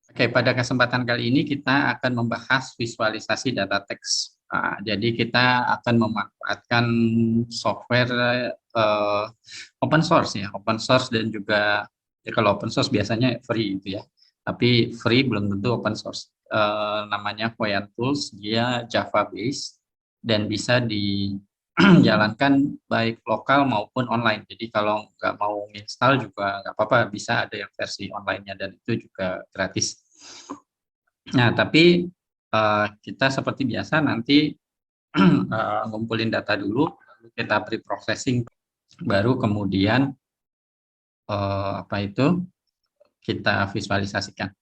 Oke, pada kesempatan kali ini kita akan membahas visualisasi data teks. Jadi kita akan memanfaatkan software eh, open source ya, open source dan juga ya kalau open source biasanya free itu ya. Tapi free belum tentu open source. Namanya Voyant Tools, dia Java based dan bisa dijalankan baik lokal maupun online. Jadi kalau nggak mau install juga nggak apa-apa, bisa ada yang versi online-nya dan itu juga gratis. Nah, tapi kita seperti biasa nanti ngumpulin data dulu, lalu kita pre-processing, baru kemudian apa itu kita visualisasikan.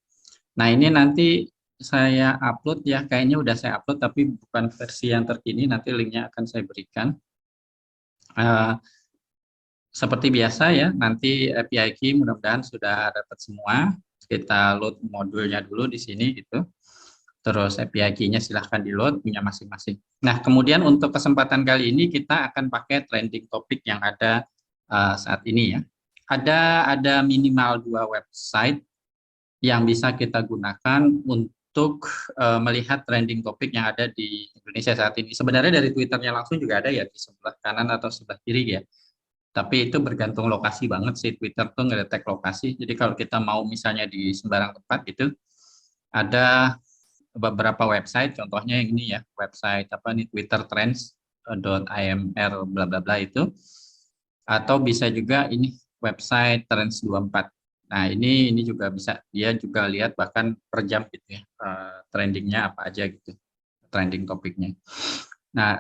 Nah, ini nanti saya upload ya, kayaknya udah saya upload tapi bukan versi yang terkini, nanti linknya akan saya berikan. Eh, Seperti biasa ya, nanti API key mudah-mudahan sudah dapat semua. Kita load modulnya dulu di sini gitu. Terus API key-nya silahkan di-load punya masing-masing. Nah, kemudian untuk kesempatan kali ini kita akan pakai trending topik yang ada saat ini ya. Ada minimal 2 website yang bisa kita gunakan untuk melihat trending topik yang ada di Indonesia saat ini. Sebenarnya dari Twitternya langsung juga ada ya di sebelah kanan atau sebelah kiri ya. Tapi itu bergantung lokasi banget sih, Twitter tuh ngedetek lokasi. Jadi kalau kita mau misalnya di sembarang tempat gitu, ada beberapa website, contohnya yang ini ya, website apa nih, Twitter Trends.imr bla bla bla itu, atau bisa juga ini website Trends24. Nah, ini juga bisa, dia juga lihat bahkan per jam gitu ya, trendingnya apa aja gitu, trending topiknya. Nah,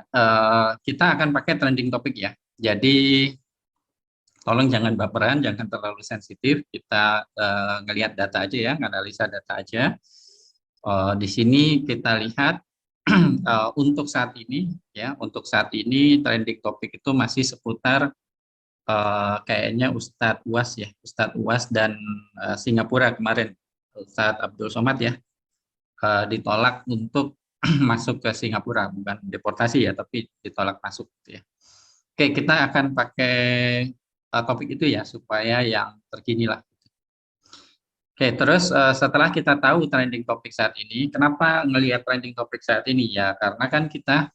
kita akan pakai trending topik ya. Jadi tolong jangan baperan, jangan terlalu sensitif. Kita ngelihat data aja ya, analisa data aja. Di sini kita lihat untuk saat ini ya, untuk saat ini trending topik itu masih seputar kayaknya Ustadz UAS ya, Ustadz UAS dan Singapura kemarin, Ustadz Abdul Somad ya, ditolak untuk masuk ke Singapura, bukan deportasi ya, tapi ditolak masuk ya. Oke, kita akan pakai topik itu ya supaya yang terkini lah. Oke, terus setelah kita tahu trending topik saat ini, kenapa ngelihat trending topik saat ini ya? Karena kan kita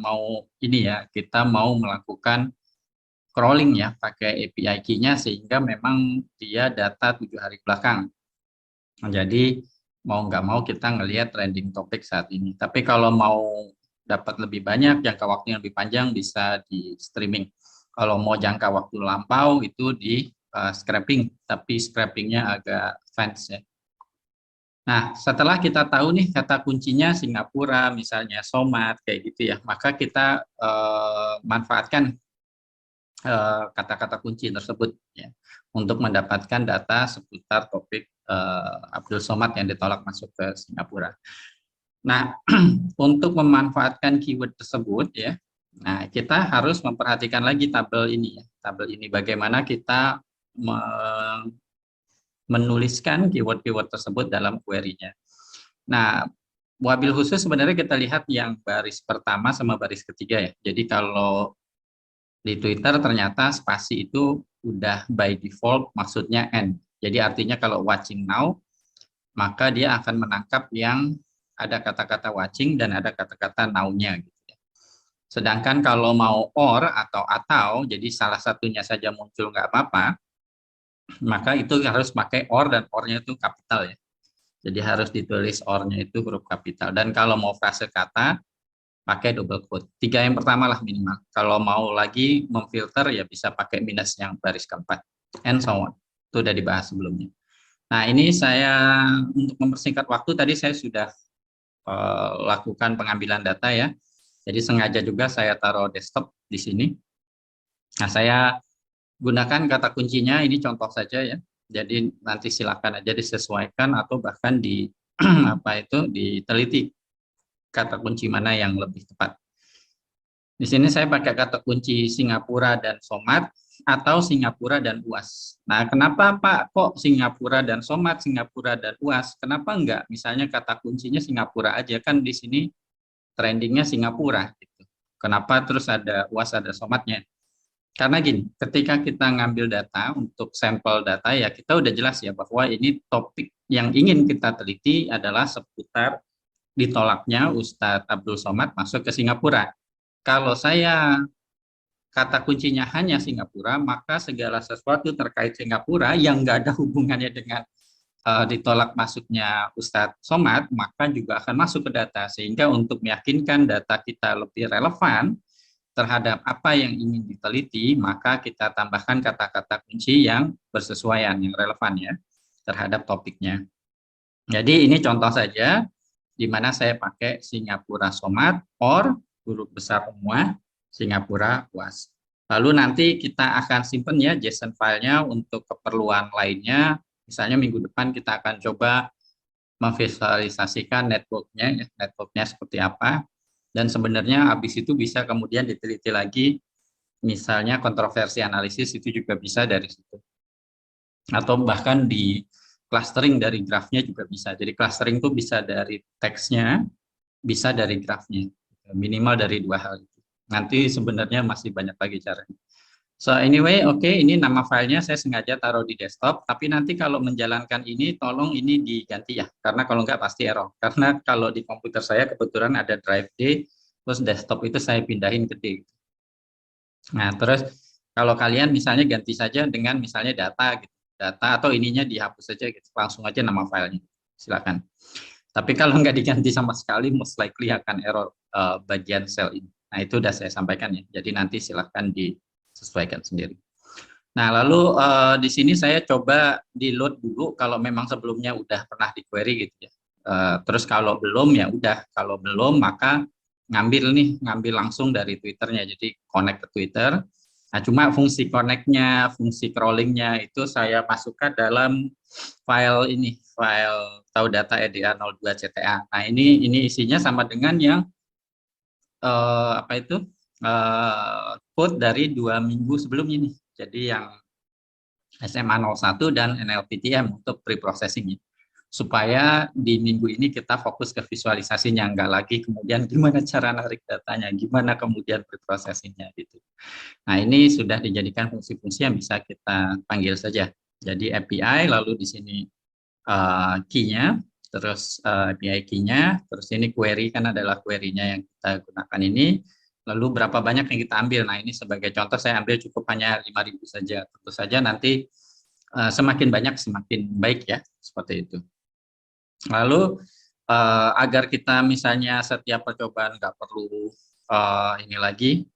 mau ini ya, kita mau melakukan crawling ya, pakai API key-nya sehingga memang dia data 7 hari belakang. Jadi mau nggak mau kita ngelihat trending topik saat ini. Tapi kalau mau dapat lebih banyak, jangka waktu yang lebih panjang bisa di streaming. Kalau mau jangka waktu lampau itu di scraping, tapi scrapingnya agak advance ya. Nah, setelah kita tahu nih kata kuncinya Singapura, misalnya Somat, kayak gitu ya, maka kita manfaatkan kata-kata kunci tersebut ya, untuk mendapatkan data seputar topik Abdul Somad yang ditolak masuk ke Singapura. Nah, untuk memanfaatkan keyword tersebut ya, nah kita harus memperhatikan lagi tabel ini ya, tabel ini bagaimana kita menuliskan keyword-keyword tersebut dalam query-nya. Nah, wabil khusus sebenarnya kita lihat yang baris pertama sama baris ketiga ya. Jadi kalau di Twitter ternyata spasi itu udah by default maksudnya end. Jadi artinya kalau watching now, maka dia akan menangkap yang ada kata-kata watching dan ada kata-kata now-nya gitu ya. Sedangkan kalau mau or atau, jadi salah satunya saja muncul nggak apa-apa, maka itu harus pakai or dan or-nya itu kapital ya. Jadi harus ditulis or-nya itu huruf kapital. Dan kalau mau frase kata, pakai double quote. 3 yang pertama lah minimal. Kalau mau lagi memfilter ya bisa pakai minus yang baris keempat. And so on. Itu udah dibahas sebelumnya. Nah, ini saya untuk mempersingkat waktu tadi saya sudah lakukan pengambilan data ya. Jadi sengaja juga saya taruh desktop di sini. Nah, saya gunakan kata kuncinya, ini contoh saja ya. Jadi nanti silakan aja disesuaikan atau bahkan di apa itu diteliti kata kunci mana yang lebih tepat. Di sini saya pakai kata kunci Singapura dan Somat atau Singapura dan UAS. Nah, kenapa Pak kok Singapura dan Somat, Singapura dan UAS? Kenapa enggak? Misalnya kata kuncinya Singapura aja, kan di sini trendingnya Singapura gitu. Kenapa terus ada UAS, ada Somatnya? Karena gini, ketika kita ngambil data untuk sampel data ya kita udah jelas ya bahwa ini topik yang ingin kita teliti adalah seputar ditolaknya Ustadz Abdul Somad masuk ke Singapura. Kalau saya kata kuncinya hanya Singapura, maka segala sesuatu terkait Singapura yang nggak ada hubungannya dengan ditolak masuknya Ustadz Somad, maka juga akan masuk ke data. Sehingga untuk meyakinkan data kita lebih relevan terhadap apa yang ingin diteliti, maka kita tambahkan kata-kata kunci yang bersesuaian, yang relevan ya, terhadap topiknya. Jadi ini contoh saja, di mana saya pakai Singapura Somad or huruf besar semua, Singapura UAS. Lalu nanti kita akan simpan ya JSON filenya untuk keperluan lainnya. Misalnya minggu depan kita akan coba memvisualisasikan networknya, networknya seperti apa. Dan sebenarnya habis itu bisa kemudian diteliti lagi, misalnya kontroversi analisis itu juga bisa dari situ. Atau bahkan di clustering dari grafnya juga bisa. Jadi clustering itu bisa dari teksnya, bisa dari grafnya. Minimal dari dua hal itu. Nanti sebenarnya masih banyak lagi caranya. So anyway, oke, ini nama filenya saya sengaja taruh di desktop, tapi nanti kalau menjalankan ini, tolong ini diganti ya, karena kalau nggak pasti error. Karena kalau di komputer saya kebetulan ada drive D, terus desktop itu saya pindahin ke D. Nah, terus kalau kalian misalnya ganti saja dengan misalnya data gitu, data atau ininya dihapus saja gitu, langsung aja nama filenya, silakan. Tapi kalau nggak diganti sama sekali, most likely akan error bagian sel ini. Nah, itu sudah saya sampaikan ya. Jadi nanti silahkan disesuaikan sendiri. Nah, lalu di sini saya coba di load dulu kalau memang sebelumnya udah pernah di query gitu ya. Terus kalau belum ya udah, kalau belum maka ngambil langsung dari Twitternya. Jadi connect ke Twitter. Nah, cuma fungsi connect-nya, fungsi crawling-nya itu saya masukkan dalam file ini, file tahu data EDA02 CTA. Nah, ini isinya sama dengan yang apa itu? Code dari 2 minggu sebelumnya nih. Jadi yang SMA 01 dan NLPTM untuk pre-processing supaya di minggu ini kita fokus ke visualisasinya, nggak lagi kemudian gimana cara narik datanya, gimana kemudian pre-processingnya gitu. Nah, ini sudah dijadikan fungsi-fungsi yang bisa kita panggil saja. Jadi API, lalu di sini key-nya, terus API key-nya, terus ini query kan adalah query-nya yang kita gunakan ini, lalu berapa banyak yang kita ambil. Nah, ini sebagai contoh saya ambil cukup hanya 5.000 saja. Tentu saja nanti semakin banyak semakin baik ya, seperti itu. Lalu agar kita misalnya setiap percobaan nggak perlu ini lagi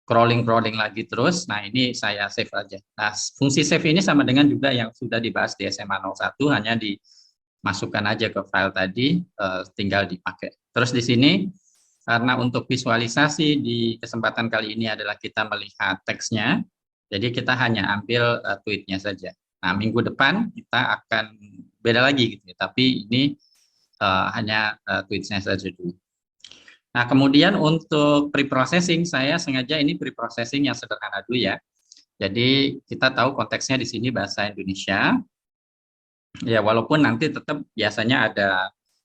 crawling lagi terus. Nah, ini saya save aja. Nah, fungsi save ini sama dengan juga yang sudah dibahas di SMA 01, hanya dimasukkan aja ke file tadi, tinggal dipakai. Terus di sini karena untuk visualisasi di kesempatan kali ini adalah kita melihat teksnya, jadi kita hanya ambil tweetnya saja. Nah, minggu depan kita akan beda lagi gitu ya, tapi ini hanya tweetnya saja dulu. Nah, kemudian untuk pre-processing, saya sengaja ini pre-processing yang sederhana dulu ya. Jadi kita tahu konteksnya di sini bahasa Indonesia, ya walaupun nanti tetap biasanya ada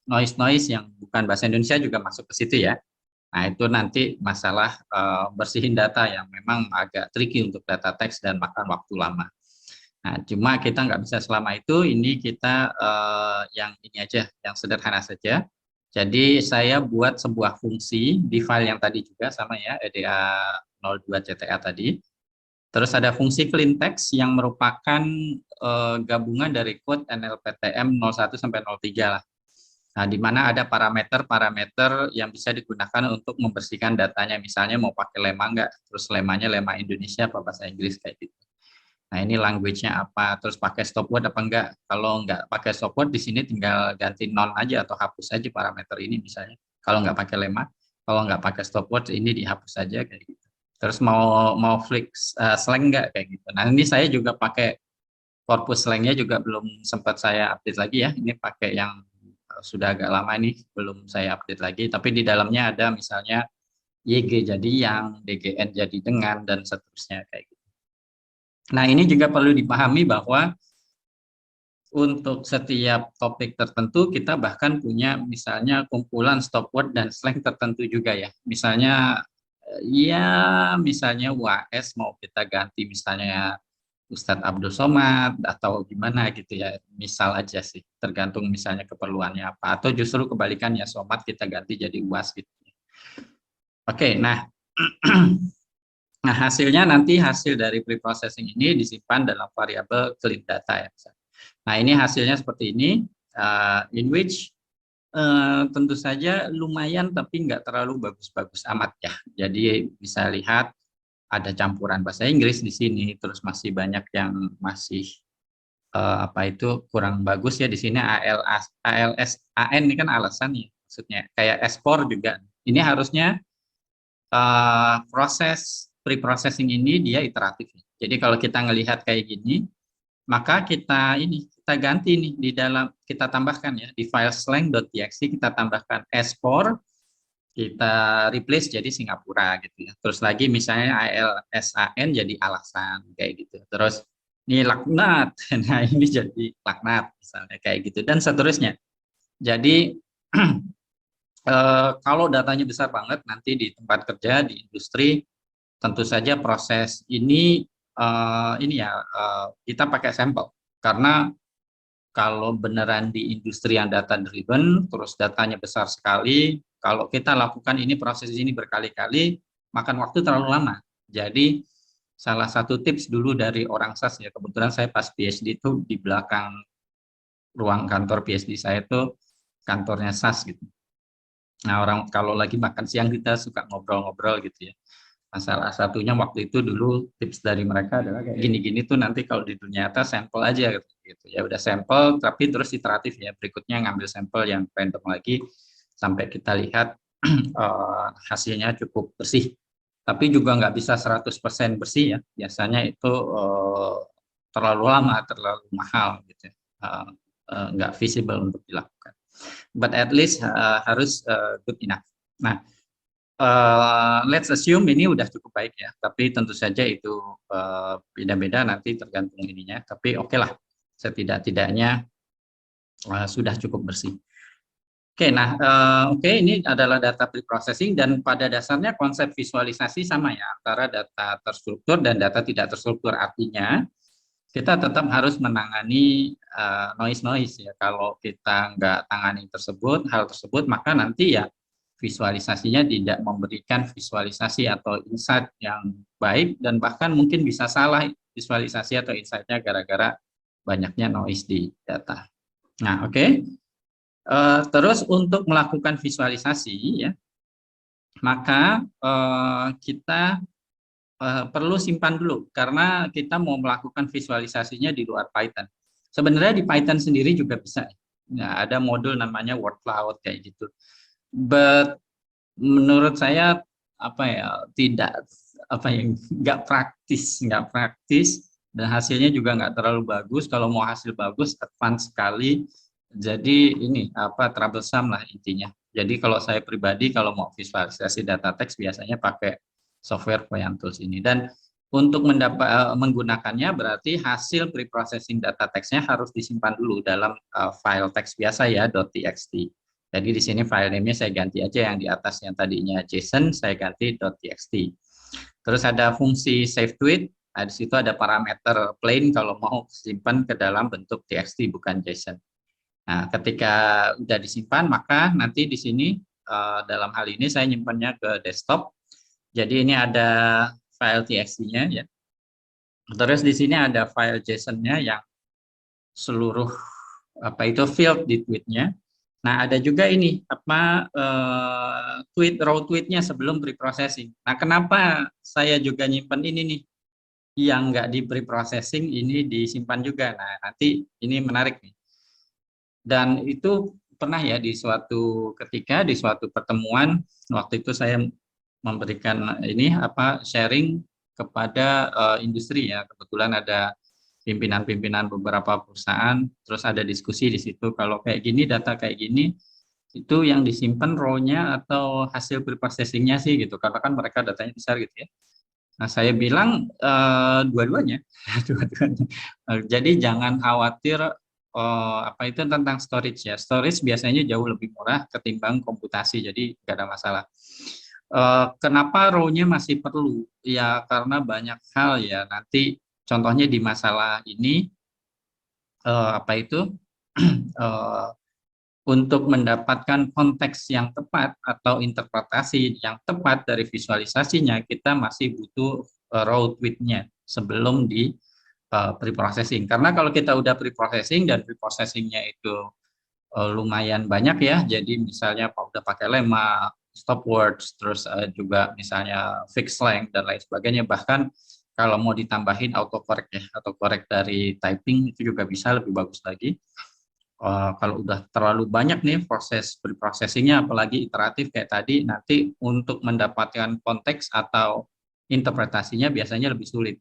noise-noise yang bukan bahasa Indonesia juga masuk ke situ ya. Nah, itu nanti masalah bersihin data yang memang agak tricky untuk data teks dan makan waktu lama. Nah, cuma kita nggak bisa selama itu, ini kita yang ini aja, yang sederhana saja. Jadi saya buat sebuah fungsi di file yang tadi juga sama ya, EDA02 CTA tadi. Terus ada fungsi clean text yang merupakan gabungan dari kode NLPTM 01 sampai 03 lah. Nah, di mana ada parameter-parameter yang bisa digunakan untuk membersihkan datanya. Misalnya mau pakai lema nggak, terus lemanya lema Indonesia apa bahasa Inggris kayak gitu. Nah, ini language-nya apa, terus pakai stop word apa enggak. Kalau enggak pakai stop word, di sini tinggal ganti none aja atau hapus aja parameter ini misalnya. Kalau enggak pakai lemma, kalau enggak pakai stop word, ini dihapus aja kayak gitu. Terus mau flex slang enggak kayak gitu. Nah, ini saya juga pakai corpus slang-nya juga belum sempat saya update lagi ya. Ini pakai yang sudah agak lama ini, belum saya update lagi. Tapi di dalamnya ada misalnya YG jadi yang, DGN jadi dengan, dan seterusnya kayak gitu. Nah, ini juga perlu dipahami bahwa untuk setiap topik tertentu kita bahkan punya misalnya kumpulan stop word dan slang tertentu juga ya. Misalnya misalnya UAS mau kita ganti misalnya Ustadz Abdul Somad atau gimana gitu ya, misal aja sih, tergantung misalnya keperluannya apa, atau justru kebalikannya Somad kita ganti jadi UAS gitu. Oke, nah nah hasilnya nanti hasil dari preprocessing ini disimpan dalam variabel clean data ya. Nah ini hasilnya seperti ini, in which tentu saja lumayan tapi nggak terlalu bagus-bagus amat ya. Jadi bisa lihat ada campuran bahasa Inggris di sini, terus masih banyak yang masih apa itu kurang bagus ya di sini. ALS AN ini kan alasan ya, maksudnya kayak ekspor juga. Ini harusnya proses pre-processing ini dia iteratif. Jadi kalau kita ngelihat kayak gini, maka kita ganti nih di dalam, kita tambahkan ya di file slang.txt, kita tambahkan export, kita replace jadi Singapura gitu ya. Terus lagi misalnya ALSAN jadi alasan kayak gitu. Terus ini laknat, nah ini jadi laknat misalnya kayak gitu dan seterusnya. Jadi kalau datanya besar banget nanti di tempat kerja di industri, tentu saja proses ini ya kita pakai sampel, karena kalau beneran di industri yang data driven, terus datanya besar sekali, kalau kita lakukan ini proses ini berkali-kali, makan waktu terlalu lama. Jadi salah satu tips dulu dari orang SAS ya, kebetulan saya pas PhD itu di belakang ruang kantor PhD saya itu kantornya SAS gitu. Nah orang kalau lagi makan siang kita suka ngobrol-ngobrol gitu ya. Nah, salah satunya waktu itu dulu tips dari mereka adalah kayak gini-gini tuh nanti kalau di dunia nyata sampel aja gitu. Ya udah sampel tapi terus iteratif ya. Berikutnya ngambil sampel yang random lagi sampai kita lihat hasilnya cukup bersih. Tapi juga nggak bisa 100% bersih ya. Biasanya itu terlalu lama, terlalu mahal gitu. Nggak visible untuk dilakukan. But at least harus good enough. Nah, let's assume ini udah cukup baik ya, tapi tentu saja itu beda-beda nanti tergantung ininya. Tapi oke lah, setidak-tidaknya sudah cukup bersih. Oke, nah ini adalah data preprocessing dan pada dasarnya konsep visualisasi sama ya antara data terstruktur dan data tidak terstruktur. Artinya kita tetap harus menangani noise ya. Kalau kita nggak tangani hal tersebut, maka nanti ya visualisasinya tidak memberikan visualisasi atau insight yang baik dan bahkan mungkin bisa salah visualisasi atau insight-nya gara-gara banyaknya noise di data. Nah, oke. Terus untuk melakukan visualisasi ya, maka kita perlu simpan dulu karena kita mau melakukan visualisasinya di luar Python. Sebenarnya di Python sendiri juga bisa. Ya, ada modul namanya word cloud kayak gitu. But menurut saya apa ya tidak apa yang nggak praktis dan hasilnya juga nggak terlalu bagus. Kalau mau hasil bagus advance sekali, jadi ini apa troublesome lah intinya. Jadi kalau saya pribadi kalau mau visualisasi data teks biasanya pakai software Voyant Tools ini. Dan untuk menggunakannya berarti hasil preprocessing data teksnya harus disimpan dulu dalam file teks biasa ya .txt. Jadi di sini file name-nya saya ganti aja yang di atas yang tadinya JSON saya ganti .txt. Terus ada fungsi save tweet. Nah, di situ ada parameter plain kalau mau simpan ke dalam bentuk txt bukan JSON. Nah, ketika udah disimpan maka nanti di sini dalam hal ini saya nyimpannya ke desktop. Jadi ini ada file txt-nya ya. Terus di sini ada file JSON-nya yang seluruh apa itu field di tweet-nya. Nah, ada juga ini apa raw tweet-nya sebelum pre-processing. Nah, kenapa saya juga nyimpan ini nih yang nggak di pre-processing ini disimpan juga. Nah, nanti ini menarik nih. Dan itu pernah ya di suatu ketika di suatu pertemuan waktu itu saya memberikan ini apa sharing kepada industri ya. Kebetulan ada pimpinan-pimpinan beberapa perusahaan, terus ada diskusi di situ kalau kayak gini data kayak gini itu yang disimpan raw-nya atau hasil preprocessing-nya sih gitu, karena kan mereka datanya besar gitu ya. Nah saya bilang dua-duanya, dua-duanya. Jadi jangan khawatir apa itu tentang storage ya. Storage biasanya jauh lebih murah ketimbang komputasi, jadi nggak ada masalah. Kenapa raw-nya masih perlu? Ya karena banyak hal ya nanti contohnya di masalah ini apa itu eh, untuk mendapatkan konteks yang tepat atau interpretasi yang tepat dari visualisasinya, kita masih butuh raw tweet-nya sebelum di pre-processing. Karena kalau kita udah pre-processing dan pre-processingnya itu lumayan banyak ya, jadi misalnya udah pakai lemma, stop words, terus juga misalnya fixed length dan lain sebagainya, bahkan kalau mau ditambahin autocorrect ya, autocorrect dari typing itu juga bisa lebih bagus lagi. Kalau udah terlalu banyak nih proses pre-processingnya, apalagi iteratif kayak tadi, nanti untuk mendapatkan konteks atau interpretasinya biasanya lebih sulit.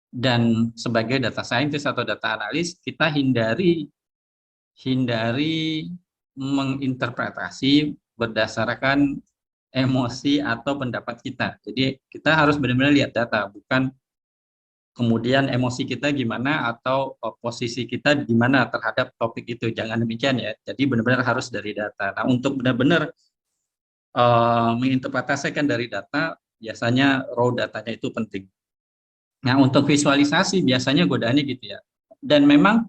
Dan sebagai data scientist atau data analis, kita hindari menginterpretasi berdasarkan emosi atau pendapat kita. Jadi kita harus benar-benar lihat data, bukan kemudian emosi kita gimana atau posisi kita gimana terhadap topik itu. Jangan demikian ya. Jadi benar-benar harus dari data. Nah, untuk benar-benar menginterpretasikan dari data, biasanya raw datanya itu penting. Nah, untuk visualisasi biasanya godaannya gitu ya. Dan memang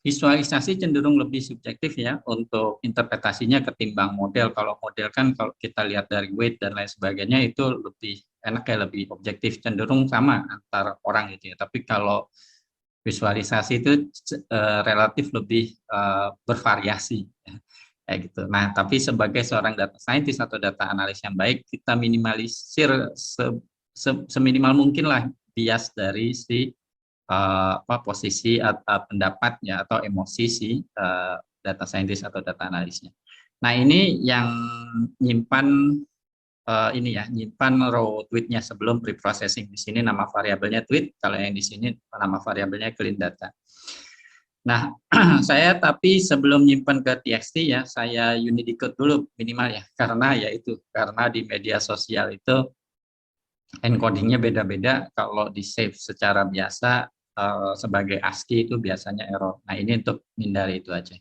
visualisasi cenderung lebih subjektif ya untuk interpretasinya ketimbang model. Kalau model kan kalau kita lihat dari weight dan lain sebagainya itu lebih enak ya, lebih objektif, cenderung sama antar orang gitu ya. Tapi kalau visualisasi itu relatif lebih bervariasi ya, kayak gitu. Nah, tapi sebagai seorang data scientist atau data analis yang baik, kita minimalisir seminimal mungkin lah bias dari si posisi atau pendapatnya atau emosi si data scientist atau data analisnya. Nah, ini yang nyimpan ini ya, nyimpan raw tweet-nya sebelum pre-processing. Di sini nama variabelnya tweet, kalau yang di sini nama variabelnya clean data. Nah, saya tapi sebelum nyimpan ke TXT ya, saya unit decode dulu minimal ya, karena ya itu, karena di media sosial itu encodingnya beda-beda. Kalau di save secara biasa sebagai ASCII itu biasanya error. Nah, ini untuk menghindari itu aja.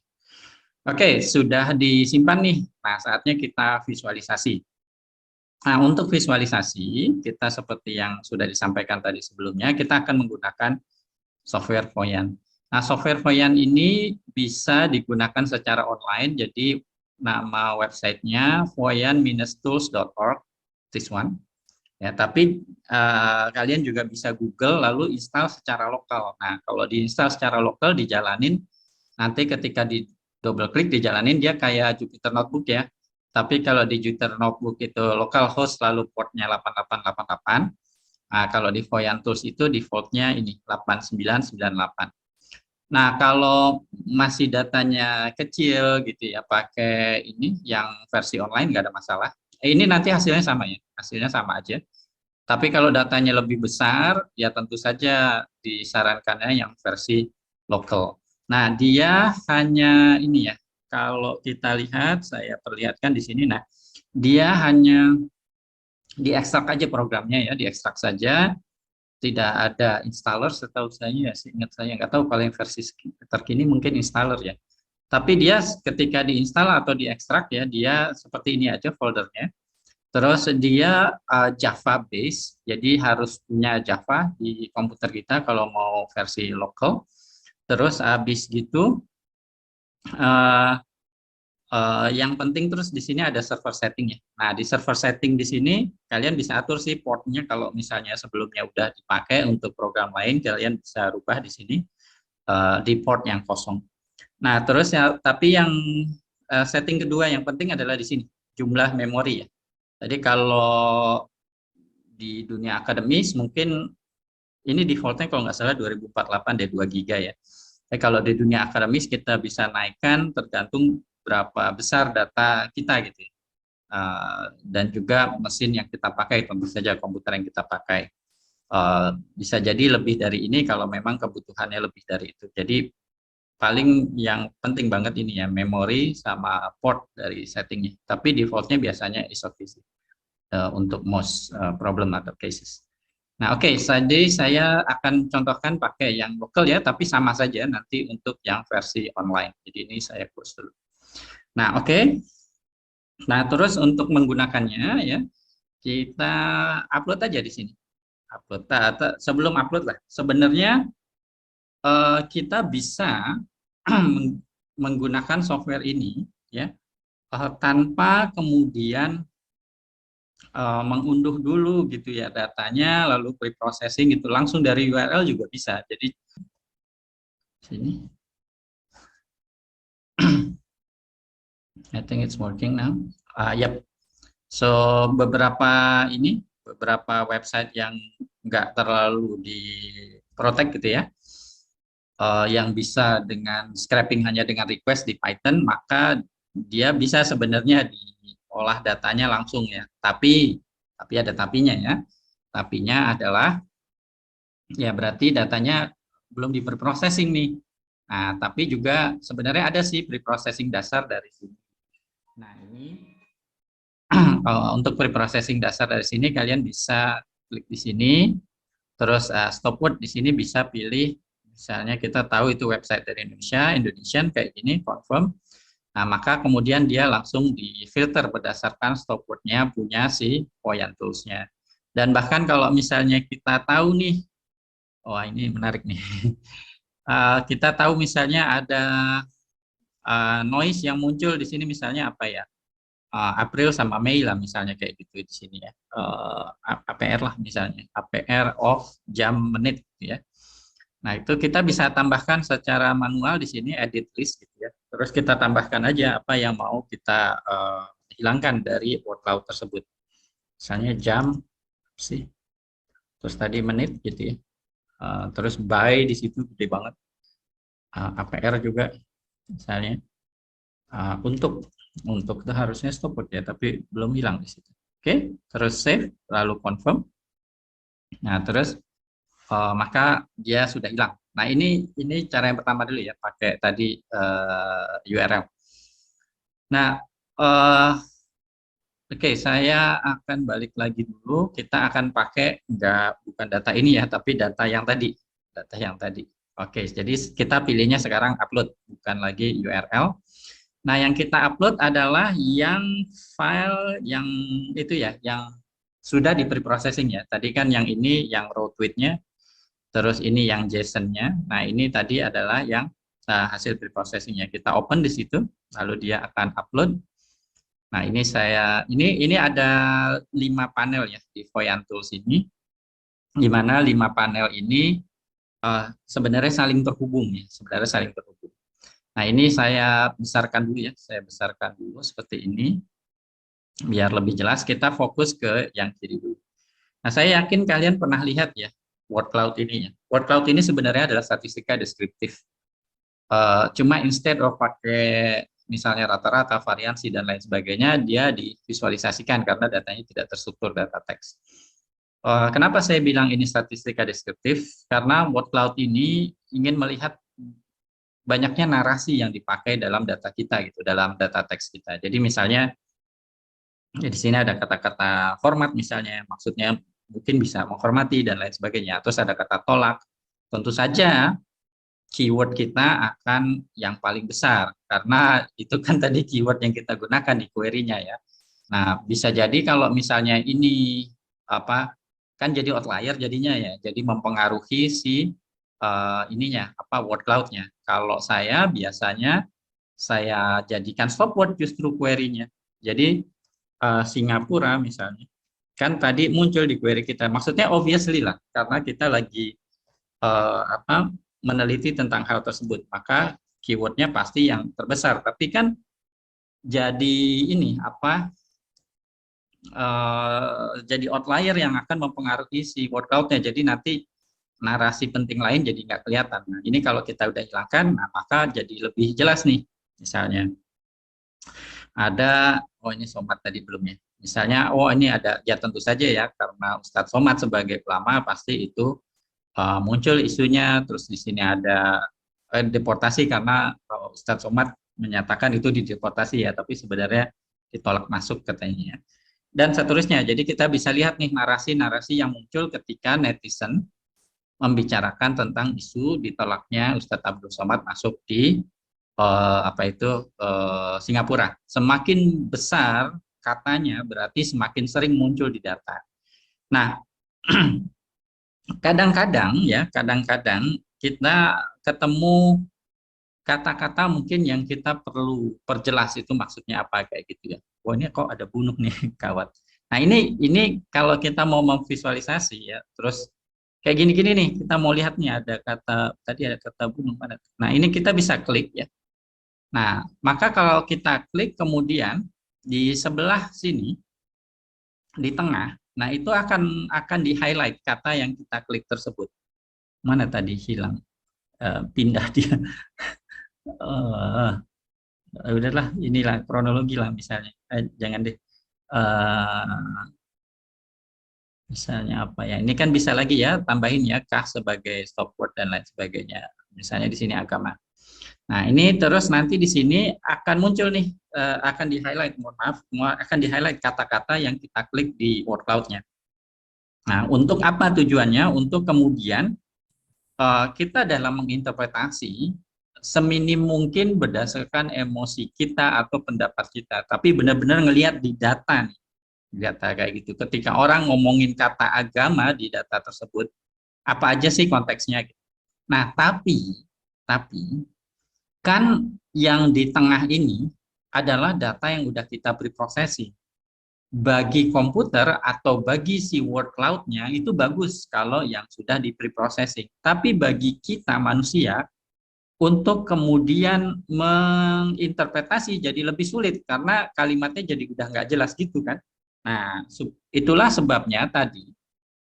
Oke, sudah disimpan nih. Nah, saatnya kita visualisasi. Nah, untuk visualisasi, kita seperti yang sudah disampaikan tadi sebelumnya, kita akan menggunakan software Voyant. Nah, software Voyant ini bisa digunakan secara online, jadi nama websitenya voyant-tools.org, this one. Ya, tapi kalian juga bisa Google lalu install secara lokal. Nah, kalau diinstal secara lokal dijalanin, nanti ketika di double klik dijalanin dia kayak Jupyter Notebook ya. Tapi kalau di Jupyter Notebook itu localhost lalu portnya 8888. Nah, kalau di Voyant Tools itu defaultnya ini 8998. Nah, kalau masih datanya kecil gitu ya, pakai ini yang versi online nggak ada masalah. Ini nanti hasilnya sama ya, hasilnya sama aja. Tapi kalau datanya lebih besar, ya tentu saja disarankannya yang versi lokal. Nah, dia hanya ini ya, kalau kita lihat, saya perlihatkan di sini, nah, dia hanya diekstrak aja programnya ya, diekstrak saja, tidak ada installer setahu saya, ya, seingat saya, nggak tahu kalau yang versi terkini mungkin installer ya. Tapi dia ketika diinstal atau diekstrak ya, dia seperti ini aja foldernya. Terus dia Java base, jadi harus punya Java di komputer kita kalau mau versi lokal. Terus habis gitu, uh, yang penting terus di sini ada server setting ya. Nah, di server setting di sini kalian bisa atur sih portnya kalau misalnya sebelumnya udah dipakai untuk program lain, kalian bisa rubah di sini di port yang kosong. Nah, terus ya, tapi yang setting kedua yang penting adalah di sini jumlah memori ya. Jadi kalau di dunia akademis mungkin ini defaultnya kalau nggak salah 2048 deh 2 giga ya. Tapi kalau di dunia akademis kita bisa naikkan tergantung berapa besar data kita gitu ya. Dan juga mesin yang kita pakai, tentu saja komputer yang kita pakai. Bisa jadi lebih dari ini kalau memang kebutuhannya lebih dari itu. Jadi paling yang penting banget ini ya, memori sama port dari settingnya. Tapi defaultnya biasanya is sufficient untuk most problem atau cases. Nah, oke, jadi saya akan contohkan pakai yang lokal ya, tapi sama saja nanti untuk yang versi online. Jadi ini saya close dulu. Nah, oke. Nah, terus untuk menggunakannya ya, kita upload aja di sini. upload. Sebelum upload lah, sebenarnya kita bisa menggunakan software ini ya tanpa kemudian mengunduh dulu gitu ya datanya, lalu pre-processing gitu langsung dari URL juga bisa. Jadi sini, I think it's working now. Yep. So beberapa website yang nggak terlalu di protect gitu ya, yang bisa dengan scraping hanya dengan request di Python, maka dia bisa sebenarnya diolah datanya langsung ya. Tapi ada tapinya ya. Tapinya adalah ya berarti datanya belum di preprocessing nih. Nah, tapi juga sebenarnya ada sih preprocessing dasar dari sini. Nah, ini untuk preprocessing dasar dari sini kalian bisa klik di sini, terus stopword di sini bisa pilih, misalnya kita tahu itu website dari Indonesia, Indonesian kayak gini, confirm. Nah, maka kemudian dia langsung difilter berdasarkan stopwordnya punya si Poyan Tools-nya. Dan bahkan kalau misalnya kita tahu nih, wah ini menarik nih, kita tahu misalnya ada noise yang muncul di sini misalnya apa ya, April sama Mei lah misalnya kayak gitu di sini ya, APR lah misalnya, APR off jam menit gitu ya. Nah itu kita bisa tambahkan secara manual di sini edit list gitu ya. Terus kita tambahkan aja apa yang mau kita hilangkan dari word cloud tersebut. Misalnya jam sih, terus tadi menit gitu ya. Terus by di situ gede banget. APR juga misalnya. Untuk itu harusnya stop ya, tapi belum hilang di situ. Oke, terus save, lalu confirm. Nah, terus maka dia sudah hilang. Nah, ini cara yang pertama dulu ya, pakai tadi URL. Nah, oke, saya akan balik lagi dulu. Kita akan pakai bukan data ini ya, tapi data yang tadi, data yang tadi. Oke, jadi kita pilihnya sekarang upload, bukan lagi URL. Nah, yang kita upload adalah yang file yang itu ya, yang sudah di pre-processing ya. Tadi kan yang ini yang raw tweet-nya, terus ini yang JSON-nya. Nah, ini tadi adalah yang hasil pre-processing-nya. Kita open di situ, lalu dia akan upload. Nah, ini ada 5 panel ya di Voyant Tools ini, di mana 5 panel ini sebenarnya saling terhubung ya, sebenarnya saling terhubung. Nah, ini saya besarkan dulu ya, saya besarkan dulu seperti ini, biar lebih jelas. Kita fokus ke yang kiri dulu. Nah, saya yakin kalian pernah lihat ya, word cloud ini ya. Word cloud ini sebenarnya adalah statistika deskriptif. Cuma instead of pakai misalnya rata-rata, variansi, dan lain sebagainya, dia divisualisasikan karena datanya tidak terstruktur data teks. Kenapa saya bilang ini statistika deskriptif? Karena word cloud ini ingin melihat banyaknya narasi yang dipakai dalam data kita gitu, dalam data teks kita. Jadi misalnya di sini ada kata-kata format misalnya, maksudnya mungkin bisa menghormati dan lain sebagainya. Terus ada kata tolak. Tentu saja keyword kita akan yang paling besar karena itu kan tadi keyword yang kita gunakan di query-nya ya. Nah, bisa jadi kalau misalnya ini apa kan jadi outlier jadinya ya. Jadi mempengaruhi si ininya apa word cloud-nya. Kalau saya biasanya saya jadikan stop word justru query-nya. Jadi Singapura misalnya kan tadi muncul di query kita. Maksudnya obviously lah karena kita lagi meneliti tentang hal tersebut, maka keywordnya pasti yang terbesar. Tapi kan jadi ini jadi outlier yang akan mempengaruhi si word cloud-nya. Jadi nanti narasi penting lain jadi nggak kelihatan. Nah, ini kalau kita udah hilangkan, nah, maka jadi lebih jelas nih. Misalnya ada, oh ini Somad tadi belum ya. Misalnya, oh ini ada, ya tentu saja ya, karena Ustadz Somad sebagai pelama pasti itu muncul isunya, terus di sini ada deportasi karena Ustadz Somad menyatakan itu dideportasi ya, tapi sebenarnya ditolak masuk katanya. Dan seterusnya, jadi kita bisa lihat nih narasi-narasi yang muncul ketika netizen membicarakan tentang isu ditolaknya Ustadz Abdul Somad masuk di Singapura. Semakin besar katanya berarti semakin sering muncul di data. Nah, kadang-kadang ya, kadang-kadang kita ketemu kata-kata mungkin yang kita perlu perjelas itu maksudnya apa kayak gitu ya. Wah ini kok ada bunuh nih kawat. Nah ini kalau kita mau memvisualisasi ya, terus kayak gini-gini nih kita mau lihat nih ada kata tadi ada kata bunuh pada. Nah ini kita bisa klik ya. Nah maka kalau kita klik kemudian di sebelah sini di tengah, nah itu akan di highlight kata yang kita klik tersebut. Mana tadi hilang. Pindah dia. Eh, udahlah inilah kronologi lah misalnya jangan deh. Eh, misalnya apa ya ini kan bisa lagi ya tambahin ya kah sebagai stop word dan lain sebagainya misalnya di sini agama. Nah ini terus nanti di sini akan muncul nih akan di highlight mohon maaf akan di highlight kata-kata yang kita klik di word cloud-nya. Nah untuk apa tujuannya untuk kemudian kita dalam menginterpretasi seminim mungkin berdasarkan emosi kita atau pendapat kita, tapi benar-benar ngelihat di data nih, data kayak gitu. Ketika orang ngomongin kata agama di data tersebut, apa aja sih konteksnya? Nah, tapi kan yang di tengah ini adalah data yang udah kita preprocessing. Bagi komputer atau bagi si word cloud-nya itu bagus kalau yang sudah di preprocessing. Tapi bagi kita manusia untuk kemudian menginterpretasi jadi lebih sulit karena kalimatnya jadi udah nggak jelas gitu kan. Nah, itulah sebabnya tadi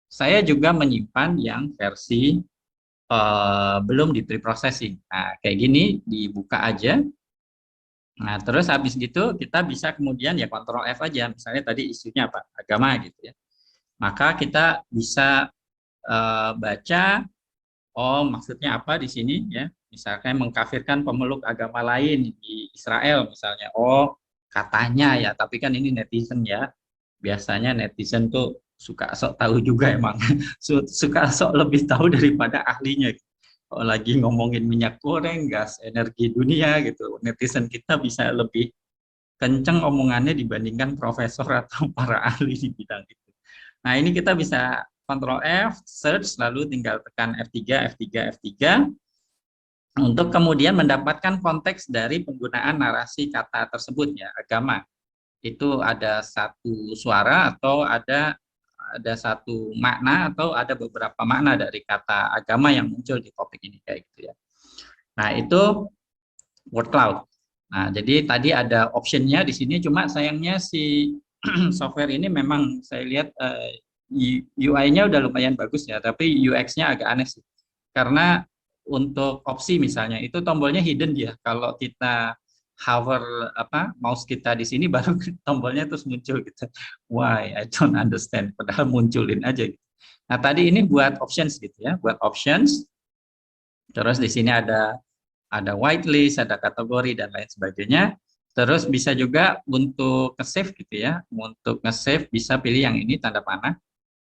saya juga menyimpan yang versi belum di preprocessing. Nah, kayak gini dibuka aja. Nah, terus habis gitu kita bisa kemudian ya kontrol F aja. Misalnya tadi isunya apa? Agama gitu ya. Maka kita bisa baca oh, maksudnya apa di sini ya? Misalkan mengkafirkan pemeluk agama lain di Israel misalnya. Oh, katanya ya, tapi kan ini netizen ya. Biasanya netizen tuh suka sok tahu juga emang. Suka sok lebih tahu daripada ahlinya. Kalau lagi ngomongin minyak goreng, gas, energi dunia gitu, netizen kita bisa lebih kenceng omongannya dibandingkan profesor atau para ahli di bidang itu. Nah, ini kita bisa Ctrl F, search, lalu tinggal tekan F3, F3, F3, untuk kemudian mendapatkan konteks dari penggunaan narasi kata tersebut ya, agama. Itu ada satu suara atau ada satu makna atau ada beberapa makna dari kata agama yang muncul di topik ini kayak gitu ya. Nah, itu word cloud. Nah, jadi tadi ada optionnya di sini, cuma sayangnya si software ini memang saya lihat UI-nya udah lumayan bagus ya, tapi UX-nya agak aneh sih. Karena untuk opsi misalnya itu tombolnya hidden dia. Kalau kita hover apa mouse kita di sini baru tombolnya terus muncul gitu. Why? I don't understand. Padahal munculin aja. Gitu. Nah, tadi ini buat options gitu ya, buat options. Terus di sini ada whitelist, ada kategori dan lain sebagainya. Terus bisa juga untuk nge-save gitu ya. Untuk nge-save bisa pilih yang ini tanda panah.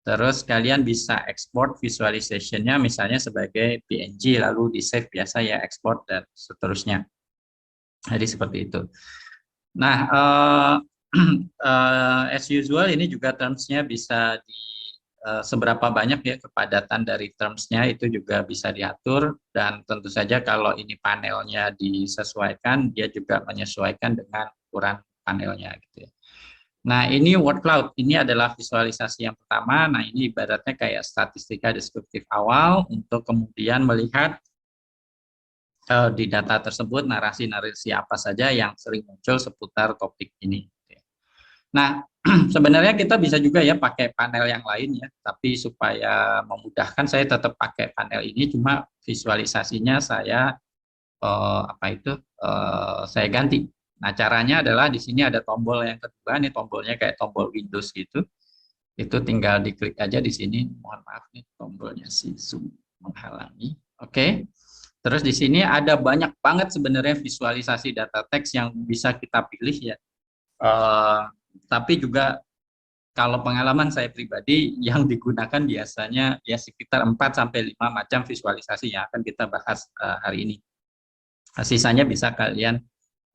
Terus kalian bisa export visualization-nya misalnya sebagai PNG lalu di-save biasa ya export dan seterusnya. Jadi seperti itu. Nah, as usual ini juga terms-nya bisa di seberapa banyak ya kepadatan dari terms-nya itu juga bisa diatur dan tentu saja kalau ini panelnya disesuaikan dia juga menyesuaikan dengan ukuran panelnya gitu ya. Nah, ini word cloud. Ini adalah visualisasi yang pertama. Nah, ini ibaratnya kayak statistika deskriptif awal untuk kemudian melihat di data tersebut narasi-narasi apa saja yang sering muncul seputar topik ini. Nah, sebenarnya kita bisa juga ya pakai panel yang lain ya, tapi supaya memudahkan saya tetap pakai panel ini, cuma visualisasinya saya apa itu saya ganti. Nah, caranya adalah di sini ada tombol yang kedua, nih tombolnya kayak tombol Windows gitu. Itu tinggal diklik aja di sini. Mohon maaf nih tombolnya si Zoom menghalangi. Oke. Terus di sini ada banyak banget sebenarnya visualisasi data teks yang bisa kita pilih ya. Eh, tapi juga kalau pengalaman saya pribadi yang digunakan biasanya ya sekitar 4 sampai 5 macam visualisasi yang akan kita bahas hari ini. Sisanya bisa kalian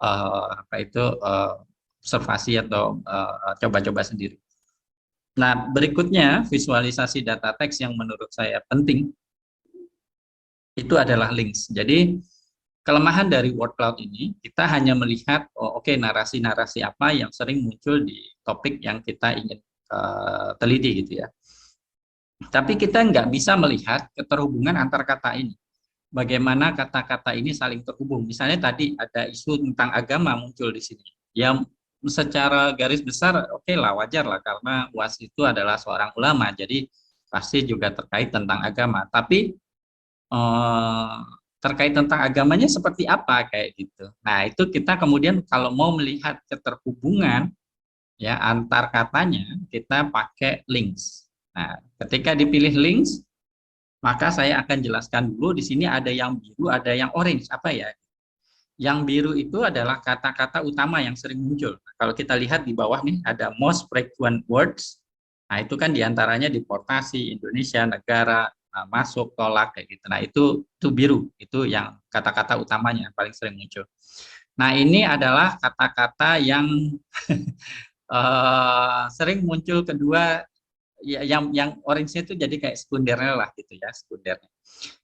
apa itu observasi atau coba-coba sendiri. Nah, berikutnya visualisasi data teks yang menurut saya penting itu adalah links. Jadi kelemahan dari word cloud ini, kita hanya melihat, oh, oke, narasi-narasi apa yang sering muncul di topik yang kita ingin teliti gitu ya. Tapi kita nggak bisa melihat keterhubungan antar kata ini. Bagaimana kata-kata ini saling terhubung. Misalnya tadi ada isu tentang agama muncul di sini. Ya secara garis besar oke lah, wajar lah, karena UAS itu adalah seorang ulama, jadi pasti juga terkait tentang agama. Tapi eh, terkait tentang agamanya seperti apa kayak gitu. Nah, itu kita kemudian kalau mau melihat keterhubungan ya antar katanya, kita pakai links. Nah, ketika dipilih links, maka saya akan jelaskan dulu di sini ada yang biru, ada yang orange. Apa ya? Yang biru itu adalah kata-kata utama yang sering muncul. Nah, kalau kita lihat di bawah nih ada most frequent words. Nah, itu kan diantaranya deportasi, Indonesia, negara, masuk, tolak kayak gitu. Nah, itu biru, itu yang kata-kata utamanya yang paling sering muncul. Nah, ini adalah kata-kata yang sering muncul kedua, ya, yang orange itu jadi kayak sekundernya lah gitu ya, sekundernya.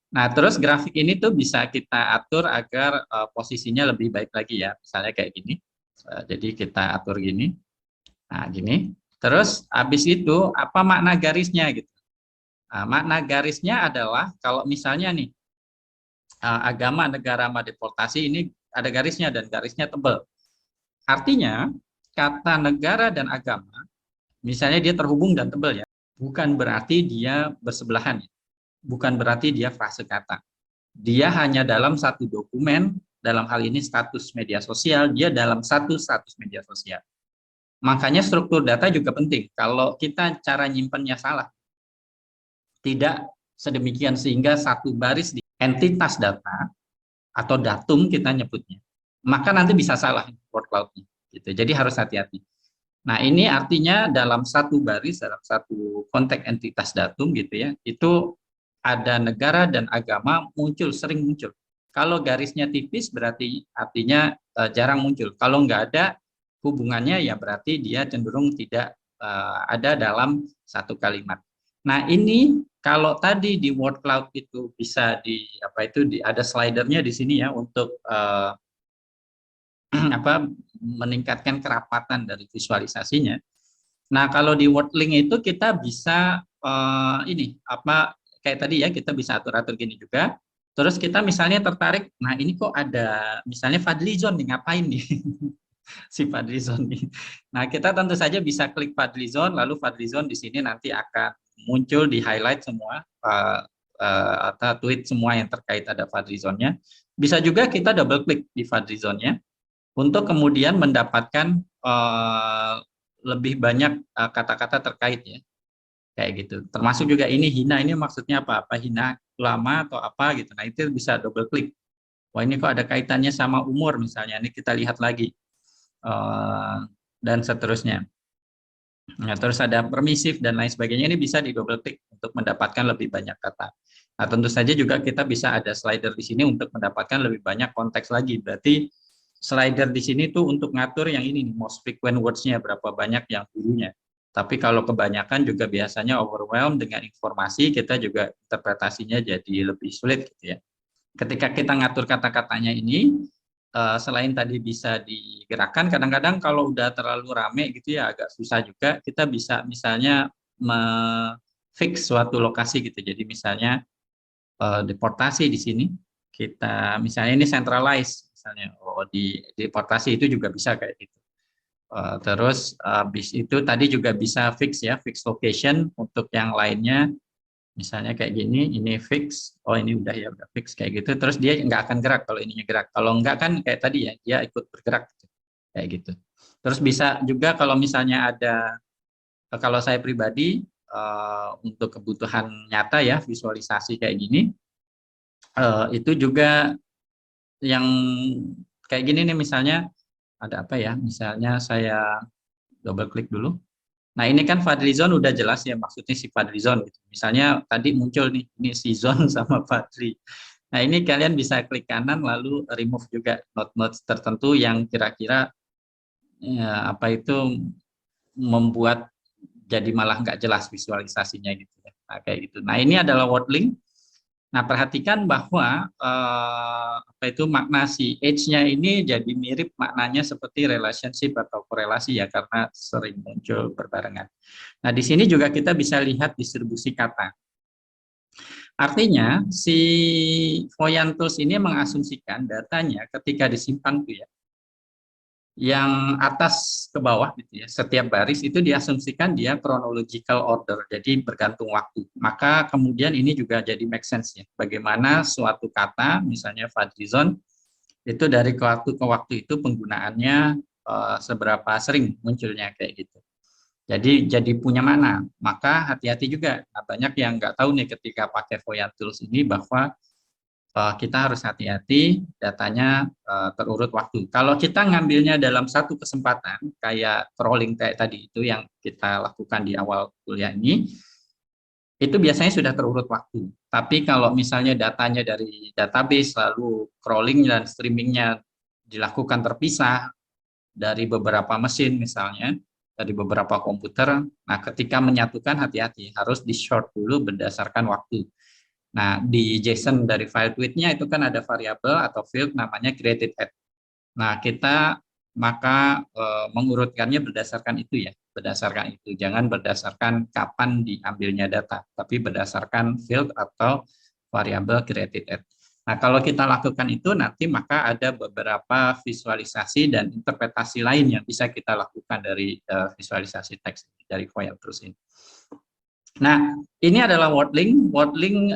Nah, terus grafik ini tuh bisa kita atur agar posisinya lebih baik lagi ya. Misalnya kayak gini. Jadi kita atur gini. Nah, gini. Terus habis itu apa makna garisnya gitu. Nah, makna garisnya adalah kalau misalnya nih agama, negara, sama deportasi ini ada garisnya dan garisnya tebal. Artinya kata negara dan agama, misalnya dia terhubung dan tebal ya, bukan berarti dia bersebelahan, bukan berarti dia frase kata. Dia hanya dalam satu dokumen, dalam hal ini status media sosial, dia dalam satu status media sosial. Makanya struktur data juga penting. Kalau kita cara nyimpennya salah, tidak sedemikian sehingga satu baris di entitas data atau datum kita nyebutnya, maka nanti bisa salah word cloud-nya. Gitu. Jadi harus hati-hati. Nah, ini artinya dalam satu baris, dalam satu konteks entitas datum gitu ya, itu ada negara dan agama muncul, sering muncul. Kalau garisnya tipis berarti artinya jarang muncul. Kalau nggak ada hubungannya ya berarti dia cenderung tidak ada dalam satu kalimat. Nah, ini kalau tadi di word cloud itu bisa di apa itu ada slidernya di sini ya untuk apa meningkatkan kerapatan dari visualisasinya. Nah, kalau di word link itu kita bisa ini apa kayak tadi ya, kita bisa atur-atur gini juga. Terus kita misalnya tertarik, nah ini kok ada misalnya Fadlizon nih, ngapain nih si Fadlizon nih. Nah, kita tentu saja bisa klik Fadlizon, lalu Fadlizon di sini nanti akan muncul di highlight semua atau tweet semua yang terkait ada Fadlizonnya. Bisa juga kita double klik di Fadlizonnya untuk kemudian mendapatkan lebih banyak kata-kata terkait ya, kayak gitu. Termasuk juga ini hina, ini maksudnya apa? Apa hina ulama atau apa gitu. Nah, itu bisa double klik. Wah, ini kok ada kaitannya sama umur misalnya. Ini kita lihat lagi dan seterusnya. Nah, terus ada permisif dan lain sebagainya, ini bisa di double klik untuk mendapatkan lebih banyak kata. Nah, tentu saja juga kita bisa ada slider di sini untuk mendapatkan lebih banyak konteks lagi. Berarti slider di sini tuh untuk ngatur yang ini nih, most frequent words-nya, berapa banyak yang dulunya. Tapi kalau kebanyakan juga biasanya overwhelmed dengan informasi, kita juga interpretasinya jadi lebih sulit gitu ya. Ketika kita ngatur kata-katanya ini, selain tadi bisa digerakkan, kadang-kadang kalau udah terlalu rame gitu ya agak susah juga, kita bisa misalnya fix suatu lokasi gitu. Jadi misalnya deportasi di sini, kita misalnya ini centralize, misalnya di deportasi itu juga bisa kayak gitu. Terus habis itu tadi juga bisa fix ya, fix location untuk yang lainnya. Misalnya kayak gini, ini fix, oh ini udah ya, udah fix kayak gitu, terus dia nggak akan gerak kalau ininya gerak. Kalau nggak kan kayak tadi ya, dia ikut bergerak kayak gitu. Terus bisa juga kalau misalnya ada, kalau saya pribadi untuk kebutuhan nyata ya, visualisasi kayak gini, itu juga yang kayak gini nih misalnya ada apa ya, misalnya saya double klik dulu. Nah, ini kan Fadlizon udah jelas ya maksudnya si Fadlizon gitu. Misalnya tadi muncul nih, ini si Zon sama Fadli. Nah, ini kalian bisa klik kanan lalu remove juga note-note tertentu yang kira-kira ya, apa itu membuat jadi malah nggak jelas visualisasinya gitu ya. Nah, kayak gitu. Nah, ini adalah word link. Nah, perhatikan bahwa apa itu makna si age-nya ini jadi mirip maknanya seperti relationship atau korelasi ya, karena sering muncul berbarengan. Nah, di sini juga kita bisa lihat distribusi kata. Artinya, si Voyantus ini mengasumsikan datanya ketika disimpan tuh ya, yang atas ke bawah gitu ya, setiap baris itu diasumsikan dia chronological order, jadi bergantung waktu. Maka kemudian ini juga jadi make sense ya, bagaimana suatu kata, misalnya fadlizon, itu dari waktu itu penggunaannya seberapa sering munculnya kayak gitu. Jadi punya mana, maka hati-hati juga. Nah, banyak yang nggak tahu nih ketika pakai Voyant Tools ini bahwa kita harus hati-hati datanya terurut waktu. Kalau kita ngambilnya dalam satu kesempatan, kayak crawling kayak tadi itu yang kita lakukan di awal kuliah ini, itu biasanya sudah terurut waktu. Tapi kalau misalnya datanya dari database, lalu crawling dan streamingnya dilakukan terpisah dari beberapa mesin misalnya, dari beberapa komputer, nah ketika menyatukan hati-hati, harus di-short dulu berdasarkan waktu. Nah, di JSON dari file tweetnya itu kan ada variabel atau field namanya created at. Nah, kita maka mengurutkannya berdasarkan itu ya, berdasarkan itu. Jangan berdasarkan kapan diambilnya data, tapi berdasarkan field atau variabel created at. Nah, kalau kita lakukan itu nanti maka ada beberapa visualisasi dan interpretasi lain yang bisa kita lakukan dari visualisasi teks dari Voyantus ini. Nah, ini adalah word link. Word link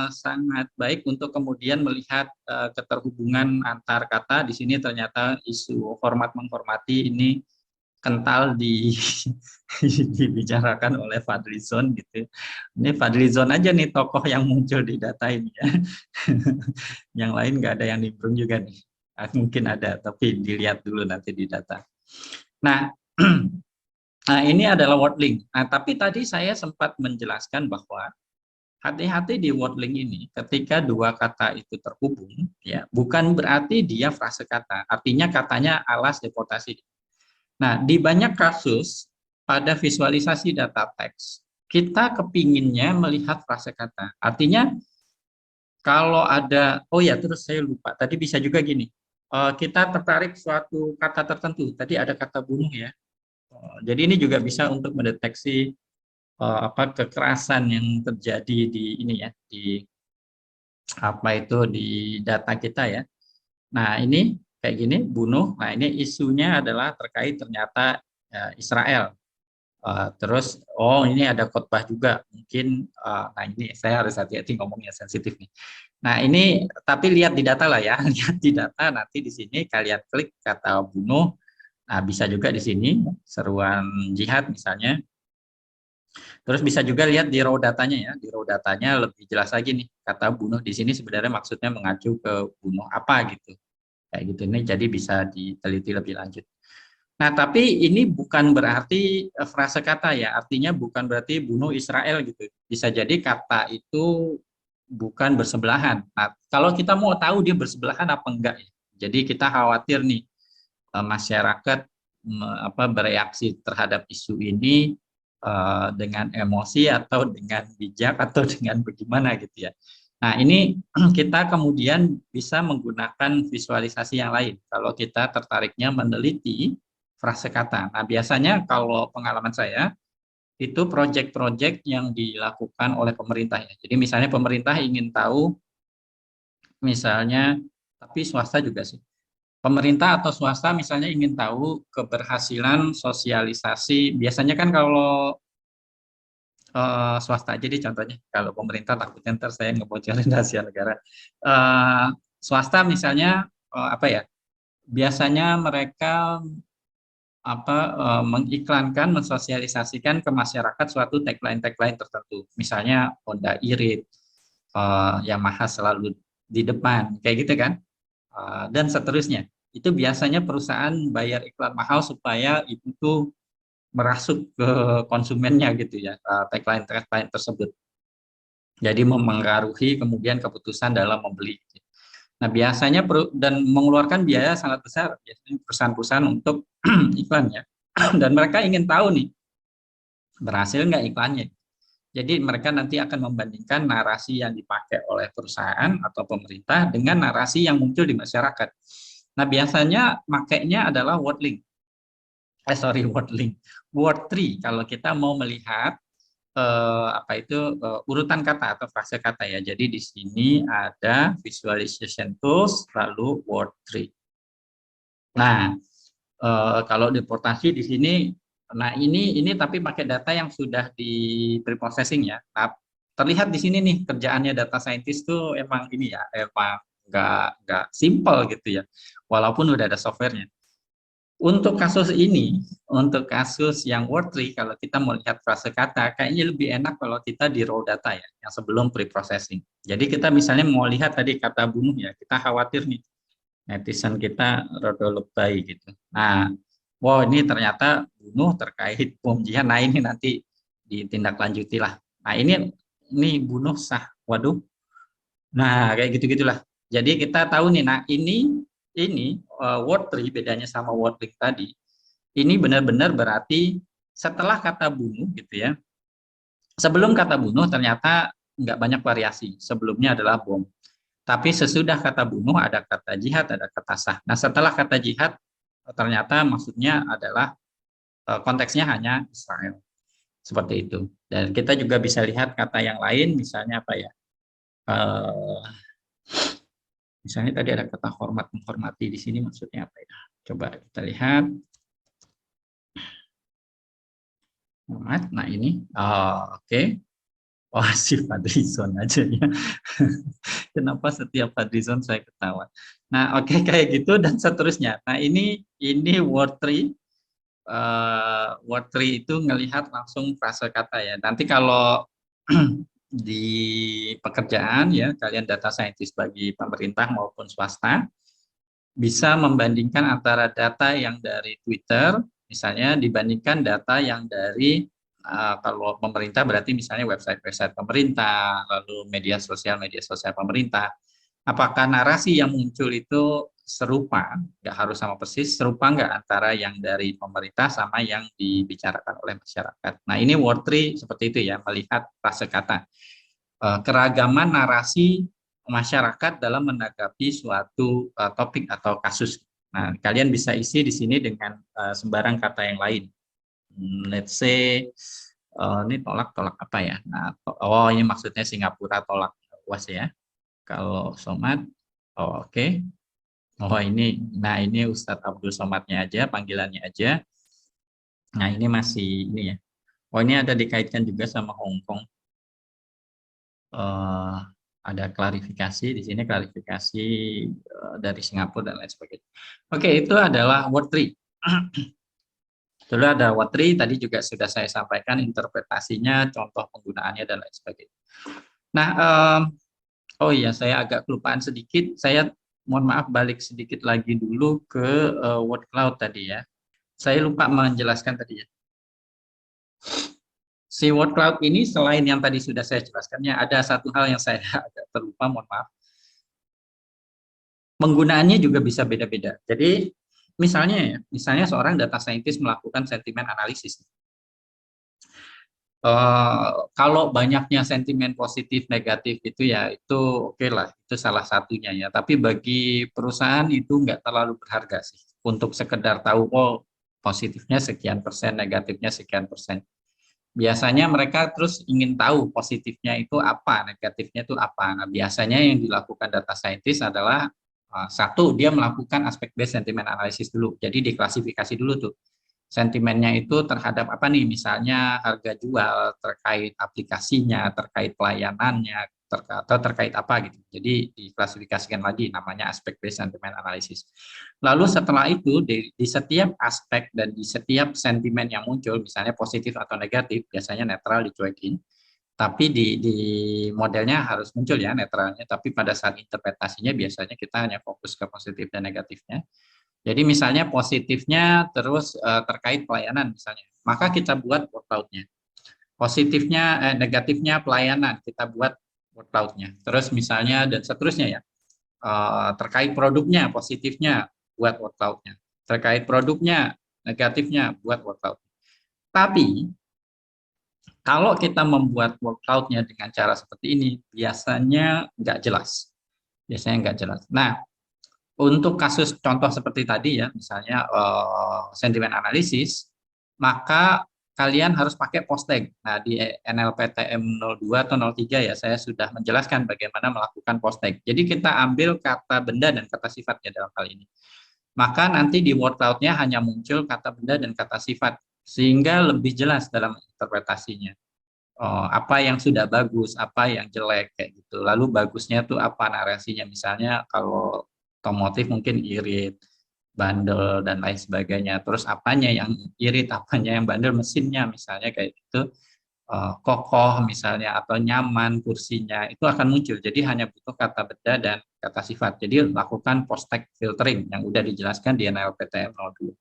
sangat baik untuk kemudian melihat keterhubungan antar kata. Di sini ternyata isu format menghormati ini kental dibicarakan oleh Fadlizon gitu. Ini Fadlizon aja nih tokoh yang muncul di data ini ya. Yang lain nggak ada yang nimbrung juga nih. Mungkin ada, tapi dilihat dulu nanti di data. Nah, nah, ini adalah word link. Nah, tapi tadi saya sempat menjelaskan bahwa hati-hati di word link ini ketika dua kata itu terhubung, ya, bukan berarti dia frase kata. Artinya katanya alas deportasi. Nah, di banyak kasus pada visualisasi data teks, kita kepinginnya melihat frase kata. Artinya kalau ada, oh ya terus saya lupa, tadi bisa juga gini, kita tertarik suatu kata tertentu. Tadi ada kata bunuh ya. Jadi ini juga bisa untuk mendeteksi apa kekerasan yang terjadi di ini ya, di apa itu di data kita ya. Nah, ini kayak gini bunuh. Nah, ini isunya adalah terkait ternyata Israel. Terus oh ini ada khotbah juga. Mungkin nah ini saya harus hati-hati ngomongnya sensitif nih. Nah, ini tapi lihat di data lah ya. Lihat di data nanti di sini kalian klik kata bunuh. Nah, bisa juga di sini seruan jihad misalnya. Terus bisa juga lihat di raw datanya ya. Di raw datanya lebih jelas lagi nih. Kata bunuh di sini sebenarnya maksudnya mengacu ke bunuh apa gitu. Kayak gitu ini jadi bisa diteliti lebih lanjut. Nah, tapi ini bukan berarti frase kata ya. Artinya bukan berarti bunuh Israel gitu. Bisa jadi kata itu bukan bersebelahan. Nah, kalau kita mau tahu dia bersebelahan apa enggak ya. Jadi kita khawatir nih masyarakat apa bereaksi terhadap isu ini dengan emosi atau dengan bijak atau dengan bagaimana gitu ya. Nah, ini kita kemudian bisa menggunakan visualisasi yang lain kalau kita tertariknya meneliti frase kata. Nah, biasanya kalau pengalaman saya itu proyek-proyek yang dilakukan oleh pemerintah ya. Jadi misalnya pemerintah ingin tahu misalnya tapi swasta juga sih. Pemerintah atau swasta misalnya ingin tahu keberhasilan sosialisasi. Biasanya kan kalau swasta aja deh contohnya. Kalau pemerintah takutnya ntar saya ngebocorin rahasia negara. Eh, Swasta misalnya apa ya? Biasanya mereka apa mengiklankan, mensosialisasikan ke masyarakat suatu tagline-tagline tertentu. Misalnya Honda Irit, Yamaha selalu di depan, kayak gitu kan? Dan seterusnya. Itu biasanya perusahaan bayar iklan mahal supaya itu tuh merasuk ke konsumennya gitu ya, tagline-tagline tersebut. Jadi memengaruhi kemudian keputusan dalam membeli. Nah, biasanya dan mengeluarkan biaya sangat besar biasanya perusahaan-perusahaan untuk iklan ya. Dan mereka ingin tahu nih berhasil nggak iklannya. Jadi mereka nanti akan membandingkan narasi yang dipakai oleh perusahaan atau pemerintah dengan narasi yang muncul di masyarakat. Nah, biasanya makainya adalah word link. Word link. Word tree kalau kita mau melihat urutan kata atau frase kata ya. Jadi di sini ada visualization tools lalu word tree. Nah, kalau deportasi di sini, nah ini tapi pakai data yang sudah di preprocessing ya. Nah, terlihat di sini nih kerjaannya data scientist tuh emang ini ya, emang nggak simple gitu ya. Walaupun udah ada softwarenya. Untuk kasus ini, untuk kasus yang word tree, kalau kita mau lihat frase kata, kayaknya lebih enak kalau kita di raw data ya, yang sebelum pre-processing. Jadi kita misalnya mau lihat tadi kata bunuh ya, kita khawatir nih, netizen kita rada lebay gitu. Nah, wow ini ternyata bunuh terkait pembunuhan, nah ini nanti ditindaklanjuti lah. Nah ini bunuh sah, waduh. Nah kayak gitu-gitulah. Jadi kita tahu nih, nah ini word tree bedanya sama word link tadi. Ini benar-benar berarti setelah kata bunuh gitu ya. Sebelum kata bunuh ternyata nggak banyak variasi. Sebelumnya adalah bom. Tapi sesudah kata bunuh ada kata jihad, ada kata sah. Nah setelah kata jihad ternyata maksudnya adalah konteksnya hanya Israel. Seperti itu. Dan kita juga bisa lihat kata yang lain, misalnya apa ya? Eh, Misalnya tadi ada kata hormat, menghormati di sini maksudnya apa ya? Coba kita lihat. Hormat. Nah ini, oke. Oh, si Fadlizon aja ya. Kenapa setiap Fadlizon saya ketawa. Nah, oke kayak gitu dan seterusnya. Nah, ini word tree. Word tree itu ngelihat langsung frase kata ya. Nanti kalau di pekerjaan ya, kalian data scientist bagi pemerintah maupun swasta bisa membandingkan antara data yang dari Twitter misalnya dibandingkan data yang dari kalau pemerintah berarti misalnya website-website pemerintah, lalu media sosial pemerintah. Apakah narasi yang muncul itu serupa, nggak harus sama persis, serupa nggak antara yang dari pemerintah sama yang dibicarakan oleh masyarakat. Nah ini word tree seperti itu ya, melihat frase kata. Keragaman narasi masyarakat dalam menanggapi suatu topik atau kasus. Nah, kalian bisa isi di sini dengan sembarang kata yang lain. Let's say ini tolak apa ya? Nah, oh ini maksudnya Singapura tolak UAS ya. Kalau Somad, oh, oke. Okay. Oh ini Ustadz Abdul Somadnya aja, panggilannya aja. Nah ini masih ini ya. Oh ini ada dikaitkan juga sama Hong Kong. uh, ada klarifikasi di sini, klarifikasi dari Singapura dan lain sebagainya. Oke, itu adalah word tree. Dulu ada word tree, tadi juga sudah saya sampaikan interpretasinya, contoh penggunaannya dan lain sebagainya. Nah, oh iya, saya agak kelupaan sedikit. Saya mohon maaf balik sedikit lagi dulu ke word cloud tadi ya. Saya lupa menjelaskan tadi ya. Si word cloud ini selain yang tadi sudah saya jelaskannya, ada satu hal yang saya agak terlupa, mohon maaf. Penggunaannya juga bisa beda-beda. Jadi misalnya seorang data scientist melakukan sentimen analisis. Kalau banyaknya sentimen positif negatif itu ya itu oke lah, itu salah satunya ya. Tapi bagi perusahaan itu nggak terlalu berharga sih untuk sekedar tahu oh positifnya sekian persen, negatifnya sekian persen. Biasanya mereka terus ingin tahu positifnya itu apa, negatifnya itu apa. Nah, biasanya yang dilakukan data scientist adalah satu, dia melakukan aspek based sentiment analysis dulu. Jadi diklasifikasi dulu tuh sentimennya itu terhadap apa nih, misalnya harga jual, terkait aplikasinya, terkait pelayanannya, atau terkait apa gitu. Jadi diklasifikasikan lagi namanya aspek based sentiment analysis. Lalu setelah itu di setiap aspek dan di setiap sentimen yang muncul, misalnya positif atau negatif, biasanya netral dicuekin. Tapi di modelnya harus muncul ya netralnya, tapi pada saat interpretasinya biasanya kita hanya fokus ke positif dan negatifnya. Jadi misalnya positifnya terus terkait pelayanan misalnya, maka kita buat workload-nya. Positifnya, negatifnya pelayanan, kita buat workload-nya. Terus misalnya dan seterusnya ya, terkait produknya, positifnya buat workload-nya. Terkait produknya, negatifnya buat workload. Tapi Kalau kita membuat word cloud-nya dengan cara seperti ini, biasanya nggak jelas. Biasanya nggak jelas. Nah, untuk kasus contoh seperti tadi ya, misalnya sentimen analisis, maka kalian harus pakai post tag. Nah, di NLPTM 02 atau 03 ya, saya sudah menjelaskan bagaimana melakukan post tag. Jadi kita ambil kata benda dan kata sifatnya dalam hal ini. Maka nanti di word cloud-nya hanya muncul kata benda dan kata sifat, sehingga lebih jelas dalam interpretasinya. Apa yang sudah bagus, apa yang jelek kayak gitu. Lalu bagusnya tuh apa narasinya, misalnya kalau otomotif mungkin irit, bandel dan lain sebagainya. Terus apanya yang irit, apanya yang bandel, mesinnya misalnya kayak gitu. Kokoh misalnya atau nyaman kursinya itu akan muncul. Jadi hanya butuh kata benda dan kata sifat. Jadi lakukan post tag filtering yang udah dijelaskan di NLPTM 02.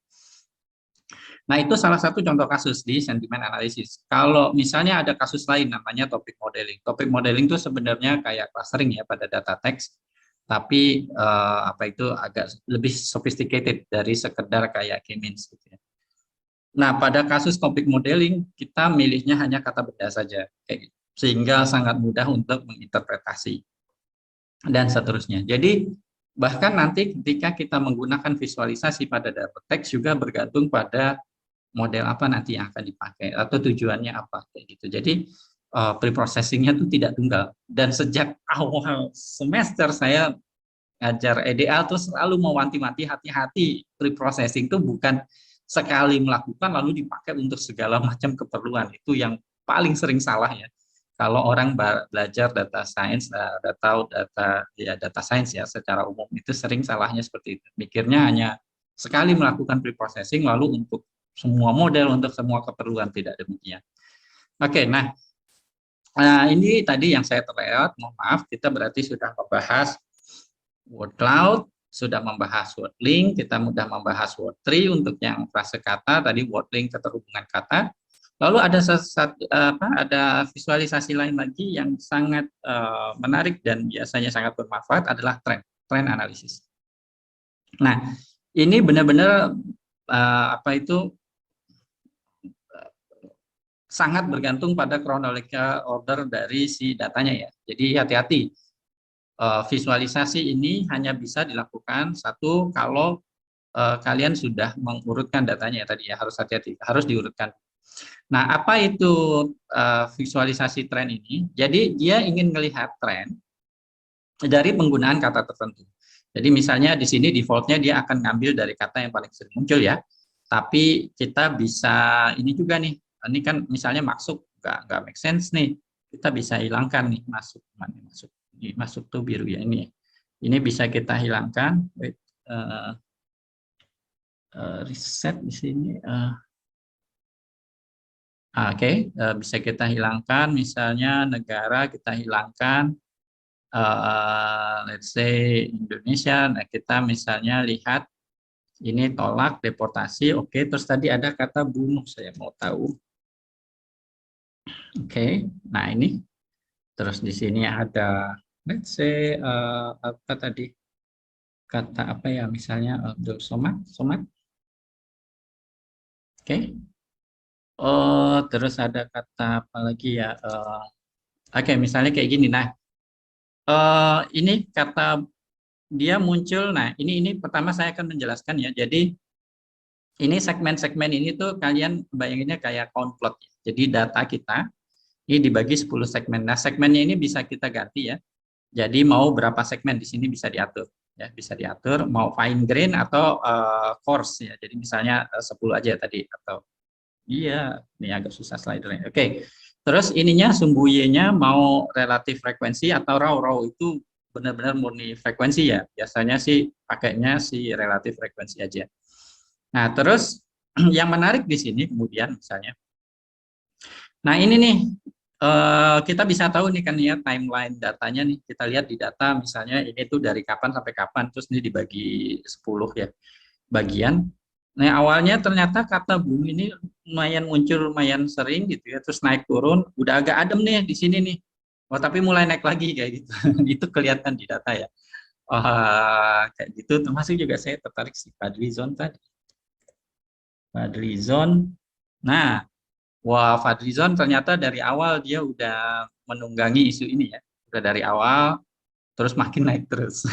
Nah, itu salah satu contoh kasus di sentimen analisis. Kalau misalnya ada kasus lain namanya topik modeling. Topik modeling itu sebenarnya kayak clustering ya pada data teks, tapi apa itu agak lebih sophisticated dari sekedar kayak K-means gitu ya. Nah, pada kasus topik modeling kita milihnya hanya kata benda saja, kayak gitu. Sehingga sangat mudah untuk menginterpretasi dan seterusnya. Jadi bahkan nanti ketika kita menggunakan visualisasi pada data teks juga bergantung pada model apa nanti yang akan dipakai atau tujuannya apa kayak gitu. Jadi preprocessingnya itu tidak tunggal. Dan sejak awal semester saya ngajar EDA tuh selalu mewanti-wanti hati-hati, preprocessing itu bukan sekali melakukan lalu dipakai untuk segala macam keperluan. Itu yang paling sering salah ya. Kalau orang belajar data science, data science ya secara umum itu sering salahnya seperti itu. Mikirnya hanya sekali melakukan preprocessing lalu untuk semua model untuk semua keperluan, tidak demikian. Oke, nah ini tadi yang saya terlewat, mohon maaf, kita berarti sudah membahas word cloud, sudah membahas word link, kita mudah membahas word tree untuk yang frase kata, tadi word link keterhubungan kata. Lalu ada visualisasi lain lagi yang sangat menarik dan biasanya sangat bermanfaat adalah trend analisis. Nah, ini benar-benar sangat bergantung pada chronological order dari si datanya ya. Jadi hati-hati. Visualisasi ini hanya bisa dilakukan satu kalau kalian sudah mengurutkan datanya tadi ya, harus hati-hati, harus diurutkan. Nah, apa itu visualisasi tren ini? Jadi dia ingin melihat tren dari penggunaan kata tertentu. Jadi misalnya di sini defaultnya dia akan ngambil dari kata yang paling sering muncul ya. Tapi kita bisa ini juga nih. Ini kan misalnya masuk nggak make sense nih. Kita bisa hilangkan nih masuk mana masuk. Ini masuk tuh biru ya ini. Ini bisa kita hilangkan. Wait, reset di sini. Oke, bisa kita hilangkan. Misalnya negara kita hilangkan. Let's say Indonesia. Nah, kita misalnya lihat ini tolak deportasi. Oke, terus tadi ada kata bunuh, saya mau tahu. Oke, nah ini. Terus di sini ada let's say apa tadi? Kata apa ya? Misalnya Abdul Somad, Somad. Oke. Oh, terus ada kata apa lagi ya? Oke, misalnya kayak gini. Nah, ini kata dia muncul. Nah, ini pertama saya akan menjelaskan ya. Jadi ini segmen-segmen ini tuh kalian bayanginnya kayak count plot. Jadi data kita ini dibagi 10 segmen. Nah, segmennya ini bisa kita ganti ya. Jadi mau berapa segmen di sini bisa diatur ya, bisa diatur mau fine grain atau coarse ya. Jadi misalnya 10 aja tadi atau iya, ini agak susah slidernya. Oke. Terus ininya sumbu Y-nya mau relatif frekuensi atau raw itu benar-benar murni frekuensi ya. Biasanya sih pakainya si relatif frekuensi aja. Nah, terus yang menarik di sini kemudian misalnya, nah ini nih kita bisa tahu nih kan ya timeline datanya nih, kita lihat di data misalnya ini tuh dari kapan sampai kapan, terus ini dibagi 10 ya bagian. Nah awalnya ternyata kata bumi ini lumayan muncul lumayan sering gitu ya, terus naik turun, udah agak adem nih di sini nih. Oh tapi mulai naik lagi kayak gitu, itu kelihatan di data ya. Kayak gitu, termasuk juga saya tertarik si Fadlizon tadi. Fadlizon. Nah, Wah, Fadlizon ternyata dari awal dia udah menunggangi isu ini ya. Udah dari awal, terus makin naik terus.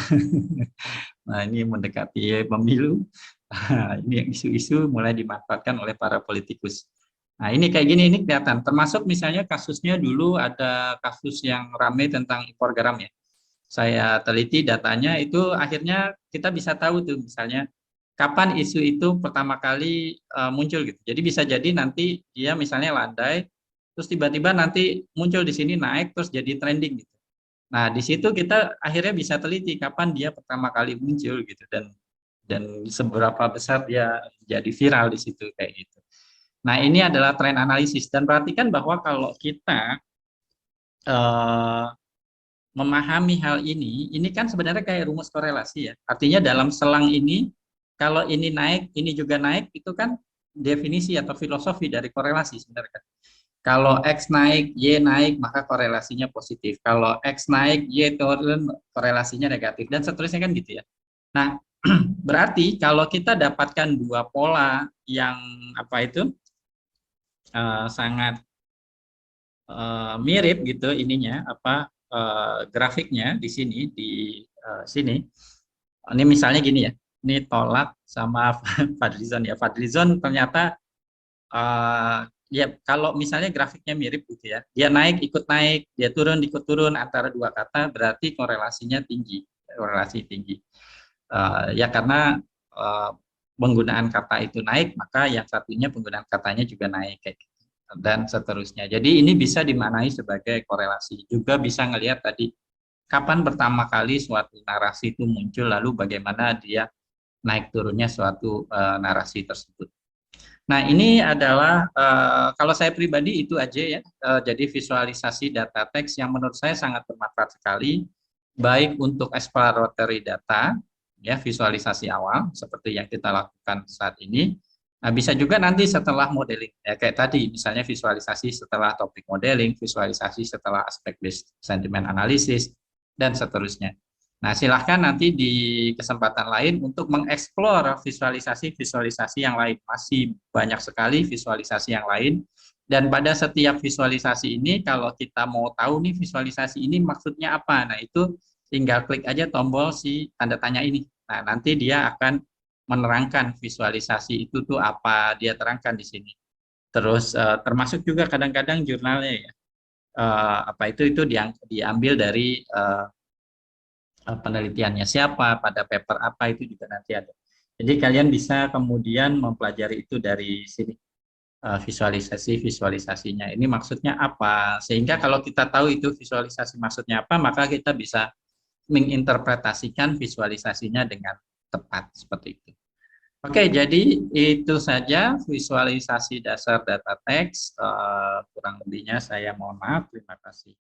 Nah, ini mendekati pemilu. Ini isu-isu mulai dimanfaatkan oleh para politikus. Nah, ini kayak gini, ini kelihatan. Termasuk misalnya kasusnya dulu ada kasus yang ramai tentang impor garam ya. Saya teliti datanya itu akhirnya kita bisa tahu tuh misalnya kapan isu itu pertama kali muncul gitu. Jadi bisa jadi nanti dia misalnya landai, terus tiba-tiba nanti muncul di sini naik terus jadi trending gitu. Nah, di situ kita akhirnya bisa teliti kapan dia pertama kali muncul gitu dan seberapa besar dia jadi viral di situ kayak gitu. Nah, ini adalah tren analisis dan perhatikan bahwa kalau kita eh, memahami hal ini kan sebenarnya kayak rumus korelasi ya. Artinya dalam selang ini, kalau ini naik, ini juga naik, itu kan definisi atau filosofi dari korelasi sebenarnya. Kalau X naik, Y naik, maka korelasinya positif. Kalau X naik, Y turun, korelasinya negatif. Dan seterusnya kan gitu ya. Nah, berarti kalau kita dapatkan dua pola yang apa itu sangat mirip gitu ininya apa grafiknya di sini sini. Ini misalnya gini ya. Ini tolak sama Fadlizon ya. Fadlizon ternyata ya kalau misalnya grafiknya mirip gitu ya. Dia naik ikut naik, dia turun ikut turun antara dua kata berarti korelasinya tinggi, korelasi tinggi. Ya karena uh, penggunaan kata itu naik, maka yang satunya penggunaan katanya juga naik kayak gitu dan seterusnya. Jadi ini bisa dimaknai sebagai korelasi. Juga bisa ngelihat tadi kapan pertama kali suatu narasi itu muncul, lalu bagaimana dia naik turunnya suatu narasi tersebut. Nah, ini adalah kalau saya pribadi itu aja ya. Jadi visualisasi data teks yang menurut saya sangat bermanfaat sekali, baik untuk exploratory data, ya visualisasi awal seperti yang kita lakukan saat ini. Nah, bisa juga nanti setelah modeling, ya kayak tadi, misalnya visualisasi setelah topik modeling, visualisasi setelah aspek based sentiment analysis, dan seterusnya. Nah, silahkan nanti di kesempatan lain untuk mengeksplor visualisasi-visualisasi yang lain. Masih banyak sekali visualisasi yang lain. Dan pada setiap visualisasi ini, kalau kita mau tahu nih visualisasi ini maksudnya apa, nah itu tinggal klik aja tombol si tanda tanya ini. Nah, nanti dia akan menerangkan visualisasi itu tuh apa, dia terangkan di sini. Terus termasuk juga kadang-kadang jurnalnya ya. Apa itu diambil dari penelitiannya siapa, pada paper apa itu juga nanti ada. Jadi kalian bisa kemudian mempelajari itu dari sini visualisasinya. Ini maksudnya apa? Sehingga kalau kita tahu itu visualisasi maksudnya apa, maka kita bisa menginterpretasikan visualisasinya dengan tepat seperti itu. Oke, jadi itu saja visualisasi dasar data teks. Kurang lebihnya saya mohon maaf. Terima kasih.